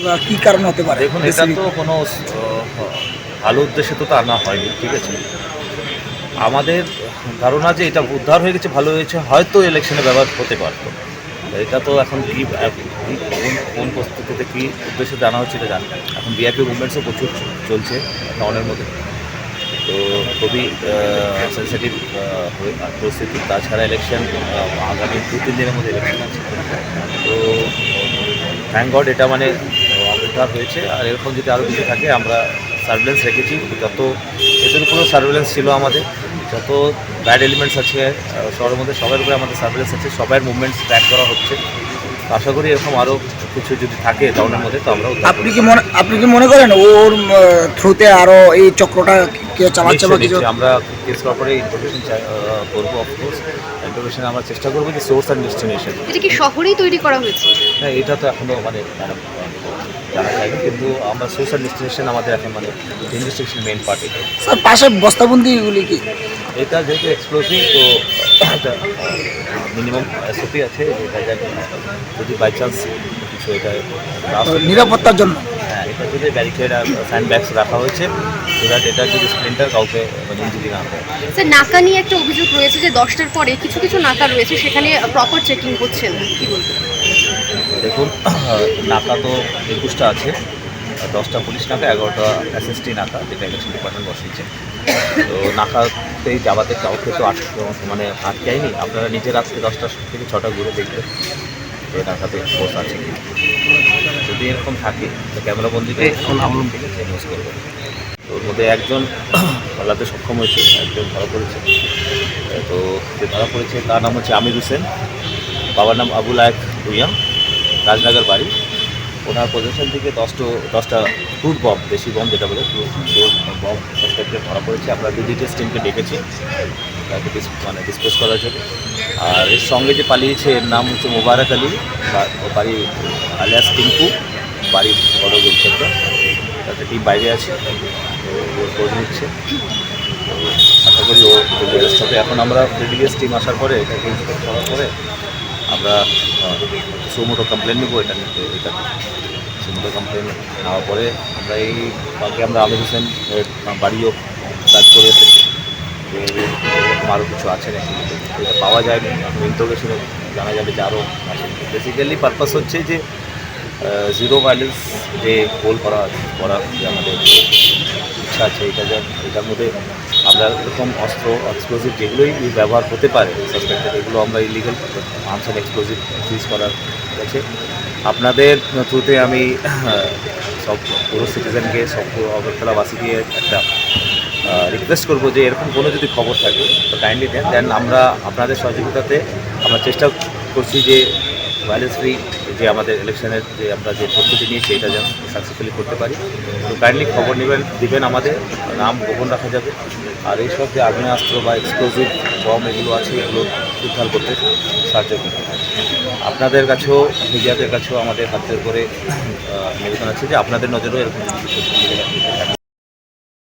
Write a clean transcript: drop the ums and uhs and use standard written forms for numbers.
বা কি কারণ হতে পারে? দেখুন, এটা তো কোনো ভালো উদ্দেশ্যে তো আনা হয়নি, ঠিক আছে। আমাদের ধারণা যে এটা উদ্ধার হয়ে গেছে, ভালো হয়েছে, হয়তো ইলেকশনে ব্যবহার হতে পারতো। এটা তো এখন কোন পরিস্থিতিতে কী উদ্দেশ্যে জানা হচ্ছে এটা জানি। এখন বিআইপি মুভমেন্টসও প্রচুর চলছে টাউনের মধ্যে, তো খুবই সেন্সিটিভ পরিস্থিতি। তাছাড়া ইলেকশন আগামী 2-3 দিনের মধ্যে ইলেকশন আছে, তো থ্যাংক গড এটা মানে উদ্ধার হয়েছে। আর এরকম যদি আরও কিছু থাকে, আমরা সার্ভেলেন্স রেখেছি, যত এদের উপরেও সার্ভেলেন্স ছিল আমাদের, যত ব্যাড এলিমেন্টস আছে শহরের মধ্যে সবার উপরে আমাদের সার্ভেলেন্স আছে, সবার মুভমেন্টস ট্র্যাক করা হচ্ছে। আশা করি এরকম আরও কিছু যদি থাকে টাউনের মধ্যে তো আমরা আপনি কি মনে করেন ওর থ্রুতে আরও এই চক্রটা কে চালাচ্ছে বা কিছু? আমরা কেস করে ইনফরমেশন করবো, অফকোর্স ইনফরমেশন আমরা চেষ্টা করবো যে সোর্স অ্যান্ড ডেস্টিনেশন। এটা কি শহরেই তৈরি করা হয়েছে? হ্যাঁ, এটা তো এখনও মানে জানা যায়নি, কিন্তু আমরা সোর্স অ্যান্ড ডেস্টিনেশন আমাদের এখন মানে ইনভেস্টিগেশন মেইন পার্ট এটা। স্যার পাশে বস্তাবন্দিগুলি কি? এটা যেহেতু এক্সপ্লোসিভ, তো একটা মিনিমাম এসওপি আছে, যেটা যদি বাই চান্স কিছু এটা নিরাপত্তার জন্য। হ্যাঁ, এটা যদি ব্যারিকেড আর স্যান্ড ব্যাগস রাখা হয়েছে, সো দ্যাট এটা যদি স্প্লিন্টার কাউকে ইঞ্জুরি না হয়। স্যার, নাকা নিয়ে একটা অভিযোগ রয়েছে যে 10টার পরে কিছু কিছু নাকা রয়েছে সেখানে প্রপার চেকিং হচ্ছে না, কী বলবেন? দেখুন, নাকা তো 21টা আছে, 10টা পুলিশ নাকা, 11টা এসএসটি নাকা, যেটা ইলেকশন ডিপার্টমেন্ট বসিয়েছে। তো নাকাতেই যাওয়াতে কাউকে তো মানে আটকায়নি। আপনারা নিজের রাত্রে 10টা থেকে 6টা ঘুরে দেখবেন তো নাকাতে ফোর্স আছে। যদি এরকম থাকে তো ক্যামেরাবন্দিতে আমরা ইউজ করবো। তো ওর মধ্যে একজন পালাতে সক্ষম হয়েছে, একজন ধরা পড়েছে। তো যে ধরা পড়েছে তার নাম হচ্ছে আমির হোসেন, বাবার নাম আবুল আয়েক ভুইয়া, রাজনগর বাড়ি। ওনার পজিশন থেকে 10টা ফ্রুট বম, দেশি বম যেটা বলে ফ্রুট বম সাসপেক্টে ধরা পড়েছে। আমরা ডিজিটাল টিমকে ডেকেছি তাকে মানে ডিসপোজ করার জন্য। আর এর সঙ্গে যে পালিয়েছে এর নাম হচ্ছে মোবারক আলী, বাড়ি আলিয়াস টিঙ্কু, বাড়ি বড় গুলচেকটা। তাতে টিম বাইরে আছে, ওর খোঁজ নিচ্ছে। আশা করি ও অ্যারেস্ট হবে। এখন আমরা প্রিভিয়াস টিম আসার পরে এটাকে ইন্সপেক্ট করার পরে আমরা সুমোটো কমপ্লেন নেবো। এটাকে সুমোটো কমপ্লেন নেওয়ার পরে আমরা এই বাকি আমরা আমির হোসেন বাড়িও কাজ করে এসেছি, আরও কিছু আছে নাকি এটা পাওয়া যায়নি। এখন ইন্টারোগেশনে জানা যাবে যে আরও আছে। বেসিক্যালি পারপাস হচ্ছে যে জিরো ভায়োলেন্স যে গোল করার যে আমাদের ইচ্ছা আছে, এটার মধ্যে আমরা এরকম অস্ত্র এক্সপ্লোজিভ যেগুলোই ব্যবহার হতে পারে সাসপেক্টেড, এগুলো আমরা ইলিগাল আর্মস অ্যান্ড এক্সপ্লোজিভ সিজ করার আছে। আপনাদের থ্রুতে আমি সব পুরো সিটিজেনকে, সব অগরতলাবাসীকে একটা রিকোয়েস্ট করবো যে এরকম কোনো যদি খবর থাকে তো কাইন্ডলি দেন। আমরা আপনাদের সহযোগিতাতে আমরা চেষ্টা করছি যে ভায়োলেন্স ফ্রি যে আমাদের ইলেকশনের যে আমরা যে প্রস্তুতি নিয়েছি এটা যেন সাকসেসফুলি করতে পারি। তো কাইন্ডলি খবর দিবেন, আমাদের নাম গোপন রাখা যাবে। আর এইসব যে আগ্নেয়াস্ত্র বা এক্সপ্লোজিভ বম এগুলো আছে, এগুলো উদ্ধার করতে সাহায্য করতে হবে। আপনাদের কাছেও, মিডিয়াদের কাছেও আমাদের হাতের করে নিবেদন আছে যে আপনাদের নজরেও এরকম